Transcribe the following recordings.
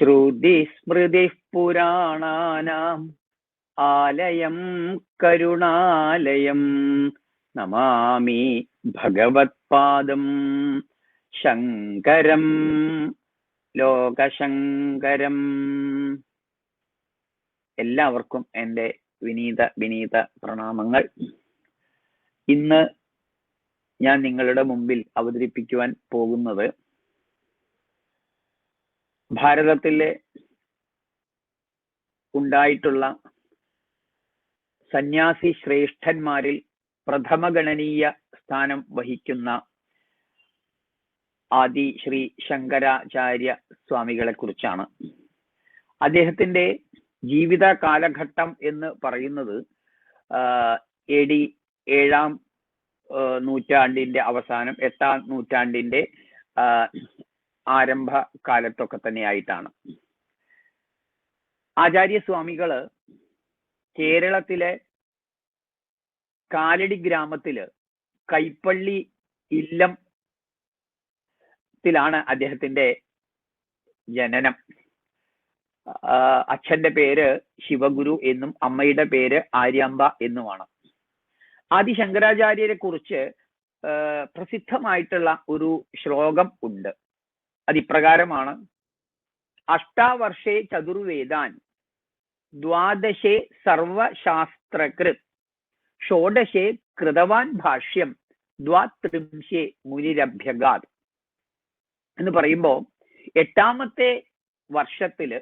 ശ്രുതിസ്മൃതിപുരാണാനാം ആലയം കരുണാലയം നമാമി ഭഗവത്പാദം ശങ്കരം ലോകശങ്കരം. എല്ലാവർക്കും എൻ്റെ വിനീത പ്രണാമങ്ങൾ. ഇന്ന് ഞാൻ നിങ്ങളുടെ മുമ്പിൽ അവതരിപ്പിക്കുവാൻ പോകുന്നത് ഭാരതത്തിലെ ഉണ്ടായിട്ടുള്ള സന്യാസി ശ്രേഷ്ഠന്മാരിൽ പ്രഥമഗണനീയ സ്ഥാനം വഹിക്കുന്ന ആദി ശ്രീ ശങ്കരാചാര്യ സ്വാമികളെ കുറിച്ചാണ്. അദ്ദേഹത്തിന്റെ ജീവിത കാലഘട്ടം എന്ന് പറയുന്നത് AD 7-ാം നൂറ്റാണ്ടിന്റെ അവസാനം 8-ാം നൂറ്റാണ്ടിന്റെ ആരംഭ കാലത്തൊക്കെ തന്നെയായിട്ടാണ്. ആചാര്യസ്വാമികള് കേരളത്തിലെ കാലടി ഗ്രാമത്തില് കൈപ്പള്ളി ഇല്ലത്തിലാണ് അദ്ദേഹത്തിന്റെ ജനനം. അച്ഛന്റെ പേര് ശിവഗുരു എന്നും അമ്മയുടെ പേര് ആര്യാമ്പ എന്നുമാണ്. ആദി ശങ്കരാചാര്യരെ കുറിച്ച് പ്രസിദ്ധമായിട്ടുള്ള ഒരു ശ്ലോകം ഉണ്ട്. അതിപ്രകാരമാണ്: അഷ്ടാവർഷേ ചതുർവേദാൻ ദ്വാദശേ സർവശാസ്ത്രകൃത് ഷോഡശേ കൃതവാൻ ഭാഷ്യം ദ്വാത്രിംശേ മുനിരഭ്യഗാത് എന്ന് പറയുമ്പോൾ 8-ാമത്തെ വർഷത്തില്,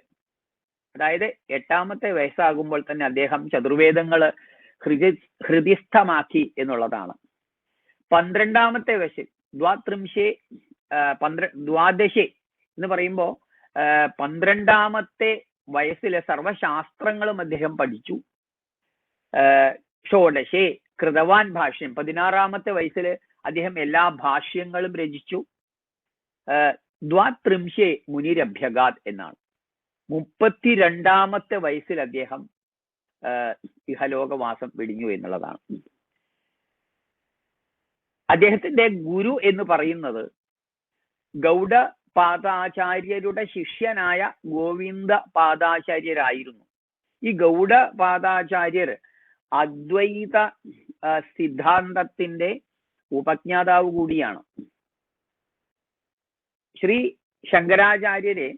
അതായത് 8-ാമത്തെ വയസ്സാകുമ്പോൾ തന്നെ അദ്ദേഹം ചതുർവേദങ്ങള് ഹൃദിസ്ഥമാക്കി എന്നുള്ളതാണ്. 12-ാമത്തെ വയസ്സിൽ ദ്വാദശേ എന്ന് പറയുമ്പോൾ 12-ാമത്തെ വയസ്സിലെ സർവശാസ്ത്രങ്ങളും അദ്ദേഹം പഠിച്ചു. ഷോഡശേ കൃതവാൻ ഭാഷ്യം, 16-ാമത്തെ വയസ്സിൽ അദ്ദേഹം എല്ലാ ഭാഷ്യങ്ങളും രചിച്ചു. ദ്വാത്രിംശേ മുനിരഭ്യഗാത് എന്നാണ്. 32-ാമത്തെ വയസ്സിൽ അദ്ദേഹം ഇഹലോകവാസം വെടിഞ്ഞു എന്നുള്ളതാണ്. അദ്ദേഹത്തിന്റെ ഗുരു എന്ന് പറയുന്നത് ഗൗഡപാദാചാര്യരുടെ ശിഷ്യനായ ഗോവിന്ദ പാദാചാര്യരായിരുന്നു. ഈ ഗൗഡപാദാചാര്യർ അദ്വൈത സിദ്ധാന്തത്തിന്റെ ഉപജ്ഞാതാവ് കൂടിയാണ്. ശ്രീ ശങ്കരാചാര്യരെ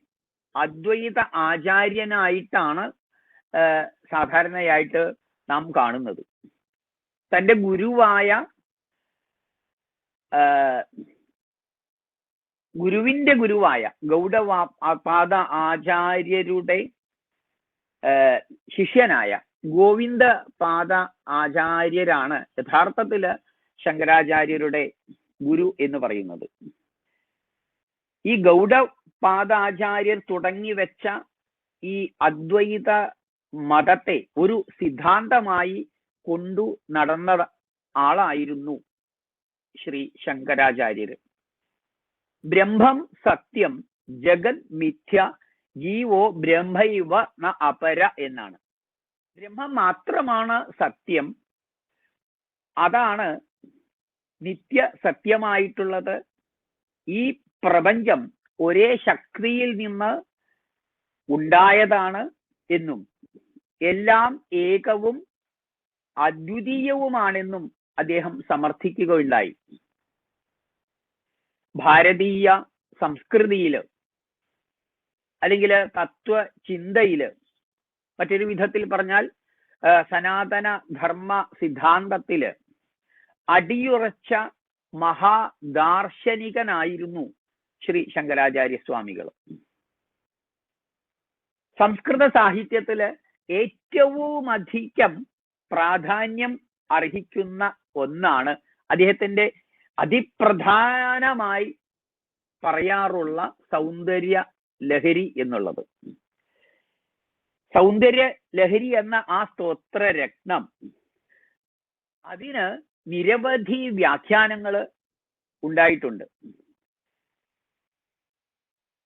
അദ്വൈത ആചാര്യനായിട്ടാണ് സാധാരണയായിട്ട് നാം കാണുന്നത്. തന്റെ ഗുരുവിന്റെ ഗുരുവായ ഗൗഡപാദ ആചാര്യരുടെ ശിഷ്യനായ ഗോവിന്ദ പാദ ആചാര്യരാണ് യഥാർത്ഥത്തില് ശങ്കരാചാര്യരുടെ ഗുരു എന്ന് പറയുന്നത്. ഈ ഗൗഡപാദാചാര്യർ തുടങ്ങി വെച്ച ഈ അദ്വൈത മതത്തെ ഒരു സിദ്ധാന്തമായി കൊണ്ടു നടന്ന ആളായിരുന്നു ശ്രീ ശങ്കരാചാര്യര്. ബ്രഹ്മം സത്യം ജഗത് മിഥ്യ ജീവോ ബ്രഹ്മൈവ ന അപര എന്നാണ്. ബ്രഹ്മം മാത്രമാണ് സത്യം, അതാണ് നിത്യ സത്യമായിട്ടുള്ളത്. ഈ പ്രപഞ്ചം ഒരേ ശക്തിയിൽ നിന്ന് ഉണ്ടായതാണ് എന്നും എല്ലാം ഏകവും അദ്വിതീയവുമാണെന്നും അദ്ദേഹം സമർത്ഥിക്കുകയുണ്ടായി. ഭാരതീയ സംസ്കൃതിയില് അല്ലെങ്കിൽ തത്വചിന്തയില്, മറ്റൊരു വിധത്തിൽ പറഞ്ഞാൽ സനാതന ധർമ്മ സിദ്ധാന്തത്തില് അടിയുറച്ച മഹാദാർശനികനായിരുന്നു ശ്രീ ശങ്കരാചാര്യ സ്വാമികൾ. സംസ്കൃത സാഹിത്യത്തില് ഏറ്റവും അധികം പ്രാധാന്യം അർഹിക്കുന്ന ഒന്നാണ് അദ്ദേഹത്തിന്റെ അതിപ്രധാനമായി പറയാറുള്ള സൗന്ദര്യ ലഹരി എന്നുള്ളത്. സൗന്ദര്യ ലഹരി എന്ന ആ സ്തോത്ര രത്നം, അതിന് നിരവധി വ്യാഖ്യാനങ്ങൾ ഉണ്ടായിട്ടുണ്ട്.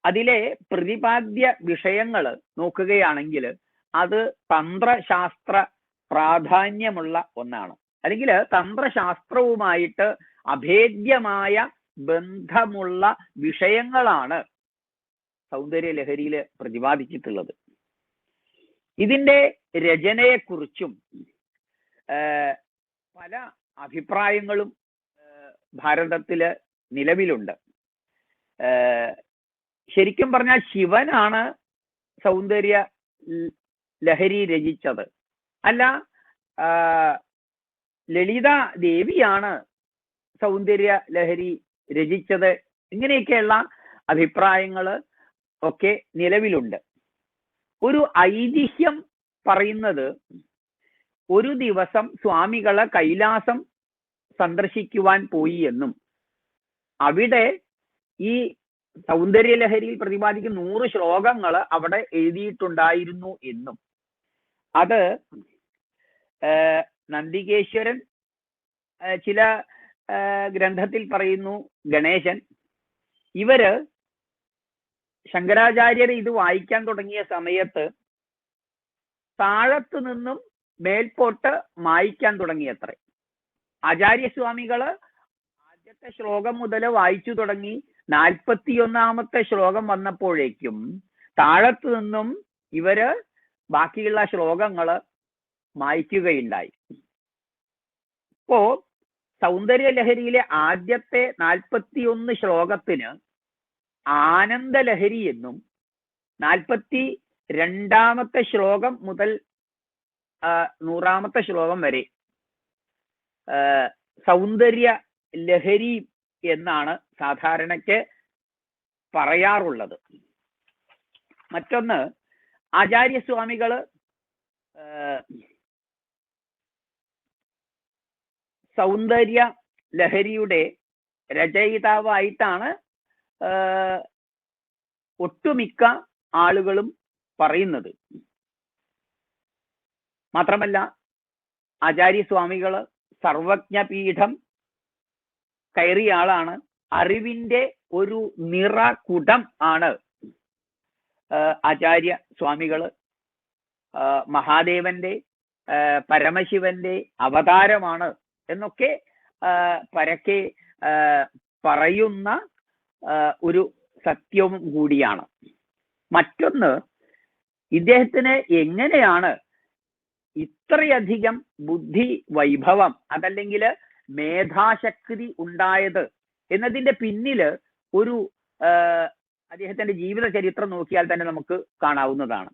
അതിലെ പ്രതിപാദ്യ വിഷയങ്ങൾ നോക്കുകയാണെങ്കിൽ അത് തന്ത്രശാസ്ത്ര പ്രാധാന്യമുള്ള ഒന്നാണ്. അല്ലെങ്കിൽ തന്ത്രശാസ്ത്രവുമായിട്ട് അഭേദ്യമായ ബന്ധമുള്ള വിഷയങ്ങളാണ് സൗന്ദര്യ ലഹരിയിൽ പ്രതിപാദിച്ചിട്ടുള്ളത്. ഇതിന്റെ രചനയെക്കുറിച്ചും പല അഭിപ്രായങ്ങളും ഭാരതത്തില് നിലവിലുണ്ട്. ശരിക്കും പറഞ്ഞാൽ ശിവനാണ് സൗന്ദര്യ ലഹരി രചിച്ചത്, അല്ല ലളിത ദേവിയാണ് സൗന്ദര്യ ലഹരി രചിച്ചത്, ഇങ്ങനെയൊക്കെയുള്ള അഭിപ്രായങ്ങൾ ഒക്കെ നിലവിലുണ്ട്. ഒരു ഐതിഹ്യം പറയുന്നത് ഒരു ദിവസം സ്വാമികളെ കൈലാസം സന്ദർശിക്കുവാൻ പോയി എന്നും അവിടെ ഈ സൗന്ദര്യ ലഹരിയിൽ പ്രതിപാദിക്കുന്ന 100 ശ്ലോകങ്ങൾ അവിടെ എഴുതിയിട്ടുണ്ടായിരുന്നു എന്നും, അത് നന്ദികേശ്വരൻ ചില ഗ്രന്ഥത്തിൽ പറയുന്നു, ഗണേശൻ, ഇവര് ശങ്കരാചാര്യർ ഇത് വായിക്കാൻ തുടങ്ങിയ സമയത്ത് താഴത്തു നിന്നും മേൽപോട്ട് മായ്ക്കാൻ തുടങ്ങിയത്രേ. ആചാര്യസ്വാമികള് ആദ്യത്തെ ശ്ലോകം മുതൽ വായിച്ചു തുടങ്ങി 41ാമത്തെ ശ്ലോകം വന്നപ്പോഴേക്കും താഴത്തു നിന്നും ഇവര് ബാക്കിയുള്ള ശ്ലോകങ്ങള് മായ്ക്കുകയുണ്ടായി. ഇപ്പോ സൗന്ദര്യ ലഹരിയിലെ ആദ്യത്തെ 41 ശ്ലോകത്തിന് ആനന്ദലഹരി എന്നും 42ാമത്തെ ശ്ലോകം മുതൽ 100ാമത്തെ ശ്ലോകം വരെ സൗന്ദര്യ ലഹരി എന്നാണ് സാധാരണയ്ക്ക് പറയാറുള്ളത്. മറ്റൊന്ന്, ആചാര്യസ്വാമികള് സൗന്ദര്യ ലഹരിയുടെ രചയിതാവായിട്ടാണ് ഒട്ടുമിക്ക ആളുകളും പറയുന്നത്. മാത്രമല്ല ആചാര്യസ്വാമികള് സർവജ്ഞപീഠം കയറിയ ആളാണ്. അറിവിന്റെ ഒരു നിറകുടം ആണ് ആചാര്യ സ്വാമികള്. മഹാദേവന്റെ പരമശിവന്റെ അവതാരമാണ് എന്നൊക്കെ പരക്കെ പറയുന്ന ഒരു സത്യവും കൂടിയാണ്. മറ്റൊന്ന്, ഇദ്ദേഹത്തിന് എങ്ങനെയാണ് ഇത്രയധികം ബുദ്ധി വൈഭവം അതല്ലെങ്കിൽ മേധാശക്തി ഉണ്ടായത് എന്നതിന്റെ പിന്നില് ഒരു അദ്ദേഹത്തിന്റെ ജീവിത ചരിത്രം നോക്കിയാൽ തന്നെ നമുക്ക് കാണാവുന്നതാണ്.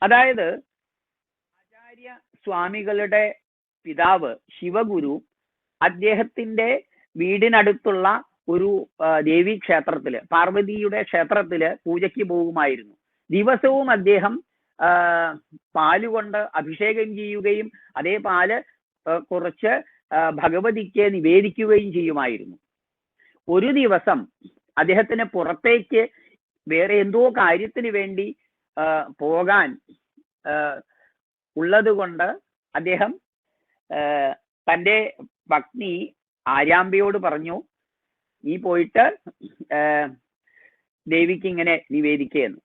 അതായത് ആചാര്യ സ്വാമികളുടെ പിതാവ് ശിവഗുരു അദ്ദേഹത്തിന്റെ വീടിനടുത്തുള്ള ഒരു ദേവീ ക്ഷേത്രത്തില്, പാർവതിയുടെ ക്ഷേത്രത്തില് പൂജയ്ക്ക് പോകുമായിരുന്നു. ദിവസവും അദ്ദേഹം പാല് കൊണ്ട് അഭിഷേകം ചെയ്യുകയും അതേ പാല് കുറച്ച് ഭഗവതിക്ക് നിവേദിക്കുകയും ചെയ്യുമായിരുന്നു. ഒരു ദിവസം അദ്ദേഹത്തിന് പുറത്തേക്ക് വേറെ എന്തോ കാര്യത്തിന് വേണ്ടി പോകാൻ ഉള്ളത് കൊണ്ട് അദ്ദേഹം തൻ്റെ പത്നി ആര്യാമ്പയോട് പറഞ്ഞു, നീ പോയിട്ട് ദേവിക്ക് ഇങ്ങനെ നിവേദിക്കുകയെന്ന്.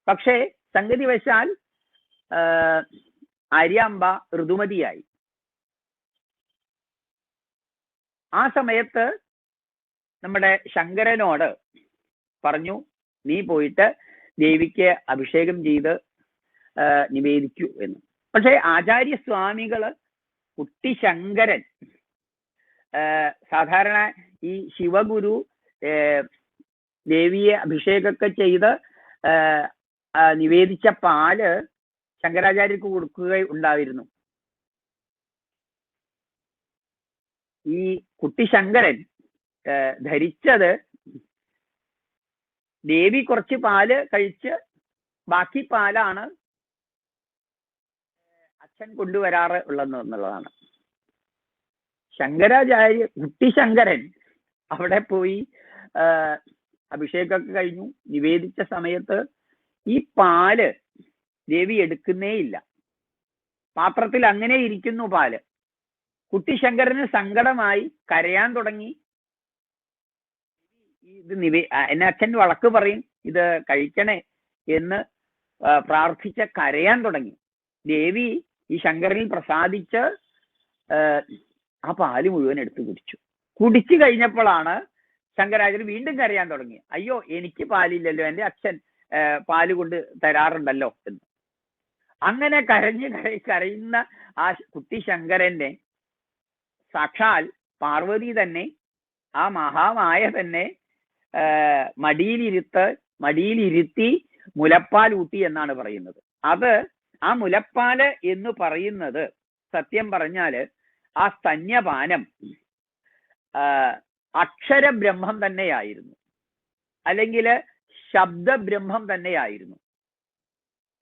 പക്ഷേ സംഗതി വശാൽ ആര്യാമ്പ ഋതുമതിയായി. ആ സമയത്ത് നമ്മുടെ ശങ്കരനോട് പറഞ്ഞു, നീ പോയിട്ട് ദേവിക്ക് അഭിഷേകം ചെയ്ത് നിവേദിക്കൂ എന്ന്. പക്ഷെ ആചാര്യസ്വാമികള് കുട്ടി ശങ്കരൻ, സാധാരണ ഈ ശിവഗുരു ദേവിയെ അഭിഷേകമൊക്കെ ചെയ്ത് നിവേദിച്ച പാല് ശങ്കരാചാര്യർക്ക് കൊടുക്കുകയുണ്ടായിരുന്നു. ഈ കുട്ടി ശങ്കരൻ ധരിച്ചത് ദേവി കുറച്ച് പാല് കഴിച്ച് ബാക്കി പാലാണ് അച്ഛൻ കൊണ്ടുവരാറ് ഉള്ളതെന്നുള്ളതാണ്. കുട്ടി ശങ്കരൻ അവിടെ പോയി അഭിഷേകമൊക്കെ കഴിഞ്ഞു. നിവേദിച്ച സമയത്ത് ഈ പാല് ദേവി എടുക്കുന്നേയില്ല. പാത്രത്തിൽ അങ്ങനെ ഇരിക്കുന്നു പാല്. കുട്ടി ശങ്കരന് സങ്കടമായി, കരയാൻ തുടങ്ങി. ഇത് എന്നെ അച്ഛൻ വഴക്ക് പറയും, ഇത് കഴിക്കണേ എന്ന് പ്രാർത്ഥിച്ച കരയാൻ തുടങ്ങി. ദേവി ഈ ശങ്കരനിൽ പ്രസാദിച്ച് ആ പാല് മുഴുവൻ എടുത്ത് കുടിച്ചു. കുടിച്ചു കഴിഞ്ഞപ്പോഴാണ് ശങ്കരാചാര്യർ വീണ്ടും കരയാൻ തുടങ്ങി. അയ്യോ, എനിക്ക് പാലില്ലല്ലോ, എൻ്റെ അച്ഛൻ പാല് കൊണ്ട് തരാറുണ്ടല്ലോ എന്ന്. അങ്ങനെ കരയുന്ന ആ കുട്ടി ശങ്കരനെ സാക്ഷാൽ പാർവതി തന്നെ, ആ മഹാമായ തന്നെ മടിയിലിരുത്തി മുലപ്പാൽ ഊട്ടി എന്നാണ് പറയുന്നത്. അത് ആ മുലപ്പാല് എന്ന് പറയുന്നത് സത്യം പറഞ്ഞാല് ആ സ്തന്യപാനം അക്ഷരബ്രഹ്മം തന്നെയായിരുന്നു, അല്ലെങ്കിൽ ശബ്ദബ്രഹ്മം തന്നെയായിരുന്നു.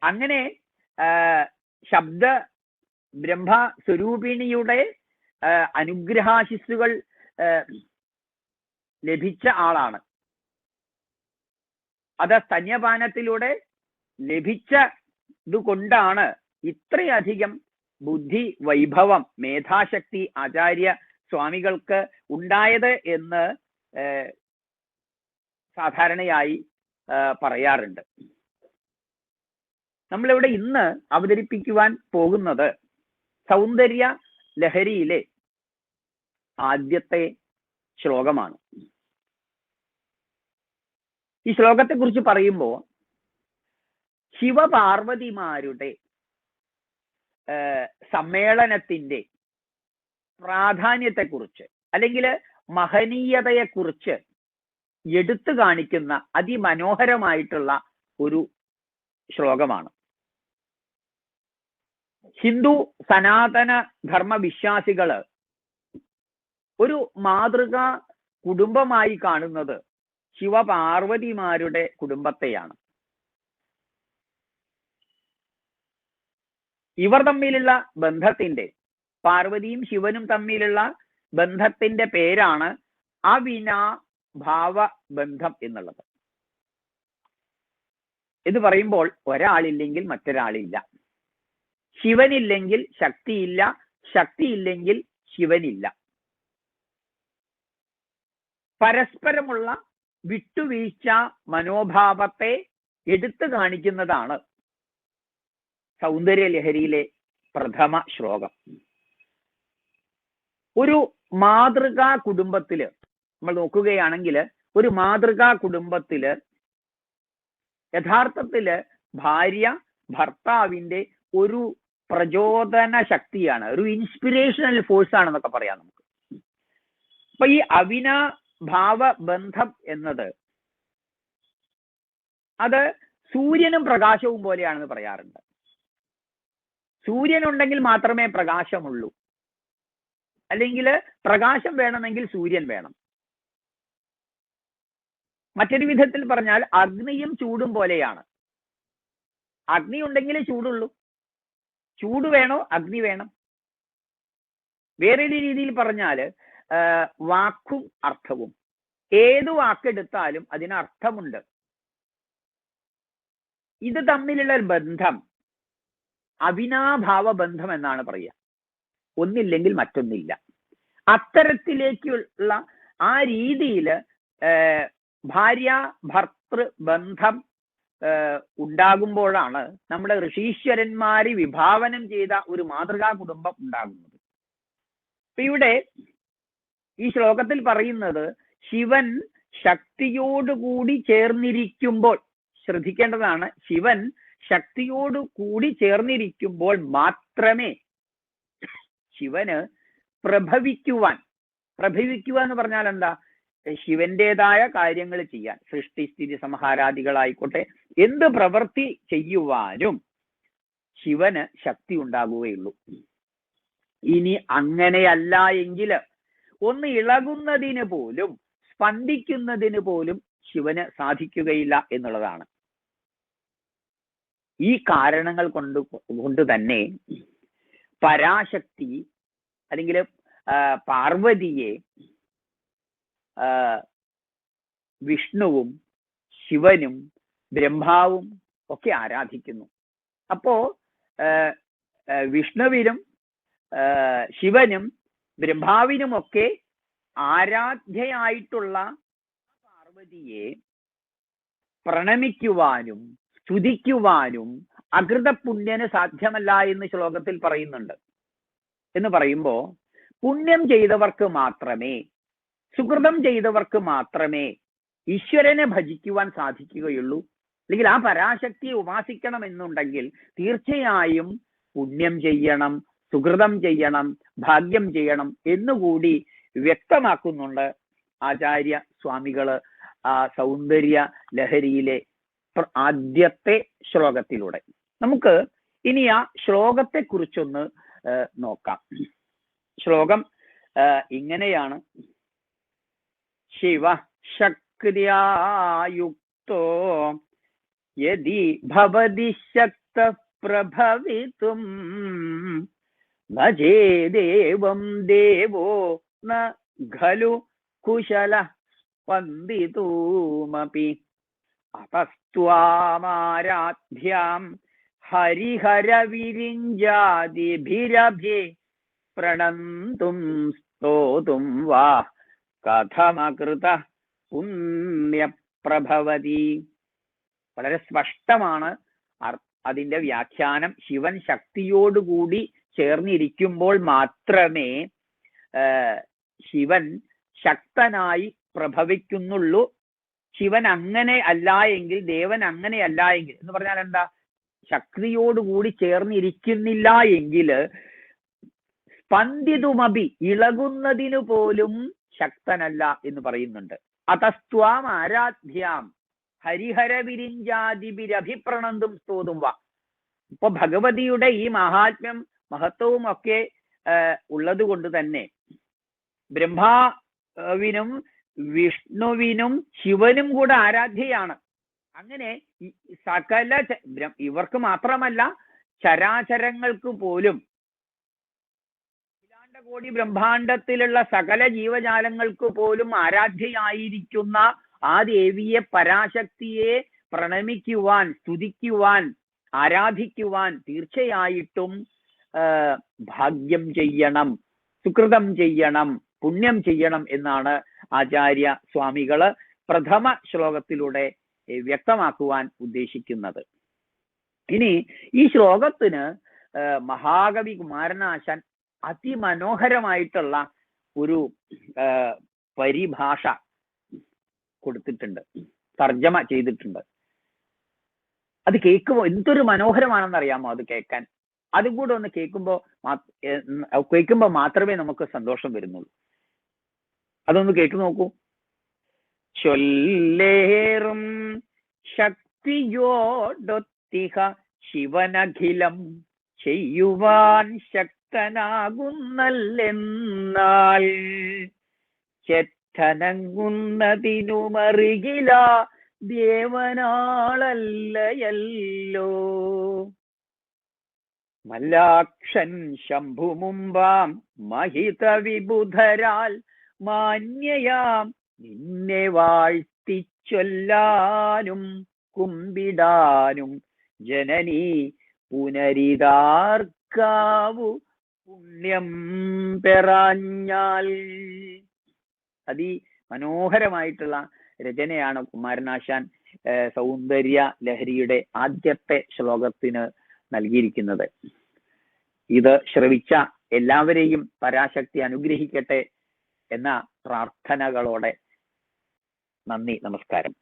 അങ്ങനെ ശബ്ദ ബ്രഹ്മ സ്വരൂപിണിയുടെ അനുഗ്രഹാശിസ്സുകൾ ലഭിച്ച ആളാണ്. അത് സ്തന്യപാനത്തിലൂടെ ലഭിച്ചത് കൊണ്ടാണ് ഇത്രയധികം ബുദ്ധി വൈഭവം, മേധാശക്തി ആചാര്യ സ്വാമികൾക്ക് ഉണ്ടായത് എന്ന് സാധാരണയായി പറയാറുണ്ട്. നമ്മളിവിടെ ഇന്ന് അവതരിപ്പിക്കുവാൻ പോകുന്നത് സൗന്ദര്യ ലഹരിയിലെ ആദ്യത്തെ ശ്ലോകമാണ്. ഈ ശ്ലോകത്തെ കുറിച്ച് പറയുമ്പോൾ ശിവപാർവതിമാരുടെ സമ്മേളനത്തിന്റെ പ്രാധാന്യത്തെക്കുറിച്ച് അല്ലെങ്കിൽ മഹനീയതയെക്കുറിച്ച് എടുത്തു കാണിക്കുന്ന അതിമനോഹരമായിട്ടുള്ള ഒരു ശ്ലോകമാണ്. ഹിന്ദു സനാതന ധർമ്മ വിശ്വാസികള് ഒരു മാതൃകാ കുടുംബമായി കാണുന്നത് ശിവപാർവതിമാരുടെ കുടുംബത്തെയാണ്. ഇവർ തമ്മിലുള്ള ബന്ധത്തിന്റെ, പാർവതിയും ശിവനും തമ്മിലുള്ള ബന്ധത്തിന്റെ പേരാണ് അവിനാഭാവ ബന്ധം എന്നുള്ളത്. ഇത് പറയുമ്പോൾ ഒരാളില്ലെങ്കിൽ മറ്റൊരാളില്ല, ശിവനില്ലെങ്കിൽ ശക്തിയില്ല, ശക്തിയില്ലെങ്കിൽ ശിവനില്ല. പരസ്പരമുള്ള വിട്ടുവീഴ്ച മനോഭാവത്തെ എടുത്തു കാണിക്കുന്നതാണ് സൗന്ദര്യ ലഹരിയിലെ പ്രഥമ ശ്ലോകം. ഒരു മാതൃകാ കുടുംബത്തില് നമ്മൾ നോക്കുകയാണെങ്കിൽ, ഒരു മാതൃകാ കുടുംബത്തില് യഥാർത്ഥത്തില് ഭാര്യ ഭർത്താവിന്റെ ഒരു പ്രചോദന ശക്തിയാണ്, ഒരു ഇൻസ്പിറേഷണൽ ഫോഴ്സ് ആണെന്നൊക്കെ പറയാം നമുക്ക്. അപ്പൊ ഈ അവിനാഭാവ ബന്ധം എന്നത് അത് സൂര്യനും പ്രകാശവും പോലെയാണെന്ന് പറയാറുണ്ട്. സൂര്യൻ ഉണ്ടെങ്കിൽ മാത്രമേ പ്രകാശമുള്ളൂ, അല്ലെങ്കിൽ പ്രകാശം വേണമെങ്കിൽ സൂര്യൻ വേണം. മറ്റൊരു വിധത്തിൽ പറഞ്ഞാൽ അഗ്നിയും ചൂടും പോലെയാണ്. അഗ്നി ഉണ്ടെങ്കിലേ ചൂടുള്ളൂ, ചൂട് വേണോ അഗ്നി വേണം. വേറൊരു രീതിയിൽ പറഞ്ഞാല് വാക്കും അർത്ഥവും, ഏതു വാക്കെടുത്താലും അതിന് അർത്ഥമുണ്ട്. ഇത് തമ്മിലുള്ള ബന്ധം അവിനാഭാവ ബന്ധം എന്നാണ് പറയുക. ഒന്നില്ലെങ്കിൽ മറ്റൊന്നില്ല. അത്തരത്തിലേക്കുള്ള ആ രീതിയിൽ ഭാര്യ ഭർത്തൃ ബന്ധം ഉണ്ടാകുമ്പോഴാണ് നമ്മുടെ ഋഷീശ്വരന്മാര് വിഭാവനം ചെയ്ത ഒരു മാതൃകാ കുടുംബം ഉണ്ടാകുന്നത്. അപ്പൊ ഇവിടെ ഈ ശ്ലോകത്തിൽ പറയുന്നത് ശിവൻ ശക്തിയോടുകൂടി ചേർന്നിരിക്കുമ്പോൾ, ശ്രദ്ധിക്കേണ്ടതാണ്, ശിവൻ ശക്തിയോട് കൂടി ചേർന്നിരിക്കുമ്പോൾ മാത്രമേ ശിവന് പ്രഭവിക്കുക എന്ന് പറഞ്ഞാൽ എന്താ, ശിവന്റേതായ കാര്യങ്ങൾ ചെയ്യാൻ, സൃഷ്ടി സ്ഥിതി സംഹാരാദികളായിക്കോട്ടെ, എന്ത് പ്രവൃത്തി ചെയ്യുവാനും ശിവന് ശക്തി ഉണ്ടാകുകയുള്ളൂ. ഇനി അങ്ങനെയല്ല എങ്കിൽ ഒന്ന് ഇളകുന്നതിന് പോലും, സ്പന്ദിക്കുന്നതിന് പോലും ശിവന് സാധിക്കുകയില്ല എന്നുള്ളതാണ്. ഈ കാരണങ്ങൾ കൊണ്ട് തന്നെ പരാശക്തി അല്ലെങ്കിൽ പാർവതിയെ വിഷ്ണുവും ശിവനും ബ്രഹ്മാവും ഒക്കെ ആരാധിക്കുന്നു. അപ്പോ വിഷ്ണുവിനും ശിവനും ബ്രഹ്മാവിനുമൊക്കെ ആരാധ്യയായിട്ടുള്ള പാർവതിയെ പ്രണമിക്കുവാനും സ്തുതിക്കുവാനും അകൃതപുണ്യന് സാധ്യമല്ല എന്ന് ശ്ലോകത്തിൽ പറയുന്നുണ്ട്. എന്ന് പറയുമ്പോൾ പുണ്യം ചെയ്തവർക്ക് മാത്രമേ സുകൃതം ചെയ്തവർക്ക് മാത്രമേ ഈശ്വരനെ ഭജിക്കുവാൻ സാധിക്കുകയുള്ളൂ. അല്ലെങ്കിൽ ആ പരാശക്തിയെ ഉപാസിക്കണം എന്നുണ്ടെങ്കിൽ തീർച്ചയായും പുണ്യം ചെയ്യണം, സുകൃതം ചെയ്യണം, ഭാഗ്യം ചെയ്യണം എന്നുകൂടി വ്യക്തമാക്കുന്നുണ്ട് ആചാര്യ സ്വാമികള് ആ സൗന്ദര്യ ലഹരിയിലെ ആദ്യത്തെ ശ്ലോകത്തിലൂടെ. നമുക്ക് ഇനി ആ ശ്ലോകത്തെ കുറിച്ചൊന്ന് നോക്കാം. ശ്ലോകം ഇങ്ങനെയാണ്: ശിവ ശക്തിയായുക്തോ യദി ഭവതി ശക്ത പ്രഭവിതും ന ചേദേവം ദേവോ ന ഖലു കുശല സ്പന്ദിതൂമപി അതസ്ത്വാമാരാധ്യാം ഹരിഹര വിരിഞ്ചാദിഭിരഭി പ്രണന്തും സ്തോതും വാ കഥമകൃത പുണ്യപ്രഭവതി. വളരെ സ്പഷ്ടമാണ് അതിന്റെ വ്യാഖ്യാനം. ശിവൻ ശക്തിയോടുകൂടി ചേർന്നിരിക്കുമ്പോൾ മാത്രമേ ശിവൻ ശക്തനായി പ്രഭവിക്കുന്നുള്ളൂ. ശിവൻ അങ്ങനെ അല്ല എങ്കിൽ, ദേവൻ അങ്ങനെ അല്ല എങ്കിൽ എന്ന് പറഞ്ഞാൽ എന്താ? ശക്തിയോടുകൂടി ചേർന്നിരിക്കുന്നില്ല എങ്കിൽ സ്പന്ദിതുമപി, ഇളകുന്നതിനു പോലും ശക്തനല്ല എന്ന് പറയുന്നുണ്ട്. അതസ്ത്വാം ആരാധ്യാം ഹരിഹര വിരിഞ്ചാദിഭിരഭിപ്രണന്തും സ്തോതും വാ. ഇപ്പൊ ഭഗവതിയുടെ ഈ മഹാത്മ്യം മഹത്വവും ഒക്കെ ഉള്ളത് കൊണ്ട് തന്നെ ബ്രഹ്മാവിനും വിഷ്ണുവിനും ശിവനും കൂടെ ആരാധ്യയാണ്. അങ്ങനെ സകല ഇവർക്ക് മാത്രമല്ല ചരാചരങ്ങൾക്ക് പോലും, കോടി ബ്രഹ്മാണ്ടത്തിലുള്ള സകല ജീവജാലങ്ങൾക്ക് പോലും ആരാധ്യയായിരിക്കുന്ന ആ ദേവിയെ, പരാശക്തിയെ പ്രണമിക്കുവാൻ, സ്തുതിക്കുവാൻ, ആരാധിക്കുവാൻ തീർച്ചയായിട്ടും ഭാഗ്യം ചെയ്യണം, സുകൃതം ചെയ്യണം, പുണ്യം ചെയ്യണം എന്നാണ് ആചാര്യ സ്വാമികള് പ്രഥമ ശ്ലോകത്തിലൂടെ വ്യക്തമാക്കുവാൻ ഉദ്ദേശിക്കുന്നത്. ഇനി ഈ ശ്ലോകത്തിന് മഹാകവി കുമാരനാശാൻ അതിമനോഹരമായിട്ടുള്ള ഒരു പരിഭാഷ കൊടുത്തിട്ടുണ്ട്, തർജ്ജമ ചെയ്തിട്ടുണ്ട്. അത് കേൾക്കുമ്പോൾ എന്തൊരു മനോഹരമാണെന്ന് അറിയാമോ അത് കേൾക്കാൻ? അതും കൂടെ ഒന്ന് കേൾക്കുമ്പോൾ മാത്രമേ നമുക്ക് സന്തോഷം വരുന്നുള്ളൂ. അതൊന്ന് കേട്ടു നോക്കൂ. ചൊല്ലേറും ശക്തിയോടൊത്തിഹ ശിവനഖിലം ചെയ്യുവാൻ ശക്തനാകുന്നല്ലെന്നാൽ ചെറ്റനങ്ങുന്നതിനുമറികില ദേവനാളല്ലയല്ലോ. മല്ലാക്ഷൻ ശംഭുമുമ്പാം മഹിത വിബുധരാൽ മാന്യയാം നിന്നെ വാഴ്ത്തിച്ചൊല്ലാനും കുമ്പിടാനും ജനനീ പുനരിതാർക്കാവു പുണ്യം പെറാഞ്ഞാൽ. മനോഹരമായിട്ടുള്ള രചനയാണ് കുമാരനാശാൻ സൗന്ദര്യ ലഹരിയുടെ ആദ്യത്തെ ശ്ലോകത്തിന് നൽകിയിരിക്കുന്നത്. ഇത് ശ്രവിച്ച എല്ലാവരെയും പരാശക്തി അനുഗ്രഹിക്കട്ടെ എന്ന പ്രാർത്ഥനകളോടെ നന്ദി, നമസ്കാരം.